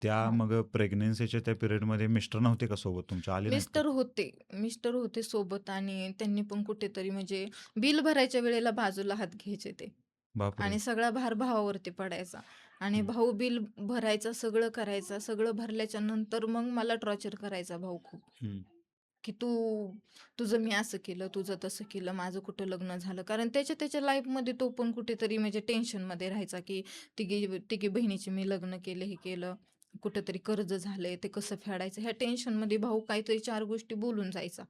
त्या हां. मग प्रेग्नन्सीच्या त्या पिरियडमध्ये मिस्टर नव्हते का सोबत तुमच्या? आले नाहीत का? मिस्टर होते. मिस्टर होते सोबत आणि त्यांनी पण कुठेतरी म्हणजे बिल भरायच्या वेळेला बाजूला हात घ्यायचे ते. बापरे! आणि सगळा भार भावावरती पडायचा आणि हं, भाऊ बिल भरायचा, सगळं करायचा. सगळं भरल्याच्या नंतर मग मला टॉर्चर करायचा भाऊ खूप, हं, की तुझं मी असं केलं, तुझं तसं केलं, माझं कुठं लग्न झालं. कारण त्याच्या लाईफमध्ये तो पण कुठेतरी म्हणजे टेन्शनमध्ये राहायचा, की तिघी तिघी बहिणीचे मी लग्न केलं, हे केलं. कुठेतरी कर्ज झालंय, ते कसं फेडायचं? ह्या टेन्शनमध्ये भाऊ काहीतरी 4 गोष्टी बोलून जायचा.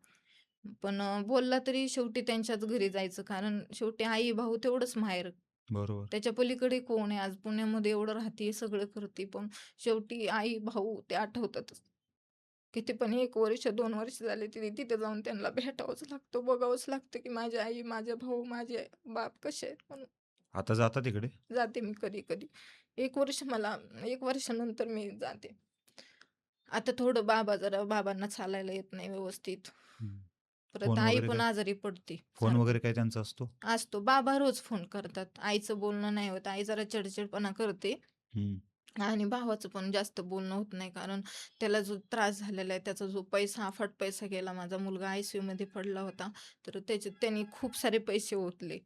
पण बोलला तरी शेवटी त्यांच्याच घरी जायचं. कारण शेवटी आई-भाऊ तेवढंच माहेर. बरोबर. त्याच्या पलीकडे कोण आहे? आज पुण्यामध्ये एवढं राहते, सगळं करते, पण शेवटी आई-भाऊ ते आठवतातच. किती पण 1 वर्ष, 2 वर्ष झाले तरी तिथे जाऊन त्यांना भेटावंच लागतं, बघावंच लागतं, की माझी आई, माझा भाऊ, माझे बाप कसे आहेत म्हणून. आता जाता तिकडे? जाते मी कधी-कधी. 1 वर्ष मला 1 वर्षानंतर मी जाते. आता थोडं बाबांना चालायला येत नाही व्यवस्थित. हं. परत फोन आई वगैरे पण काय? आजारी पडते फोन सारखं. वगैरे काय त्यांचा असतो? असतो. बाबा रोज फोन करतात. आईचं बोलणं नाही होत. आई जरा चिडचिडपणा करते हं, आणि भावाचं पण जास्त बोलणं होत नाही. कारण त्याला जो त्रास झालेला आहे, त्याचा जो पैसा, अफाट पैसा गेला. माझा मुलगा आय-सी-यूमध्ये पडला होता. तर त्यांनी खूप सारे पैसे ओतले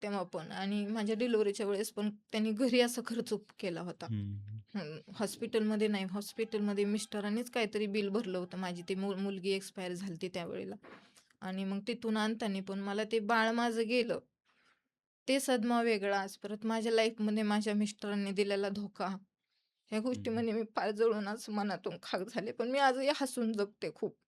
तेव्हा पण आणि माझ्या डिलिव्हरीच्या वेळेस पण त्यांनी घरी असा खर्च केला होता. हं, हॉस्पिटलमध्ये नाही, हॉस्पिटलमध्ये मिस्टरांनीच काहीतरी बिल भरलं होतं. माझी ती मुलगी एक्सपायर झाली होती त्यावेळेला आणि मग तिथून आणताना पण मला ते बाळ माझं गेलं. ते सदमा वेगळाच. परत माझ्या लाईफमध्ये माझ्या मिस्टरांनी दिलेला धोका, ह्या हं. गोष्टीमध्ये मी फार जळून आज मनातून खाक झाले. पण मी आजही हसून जगते खूप.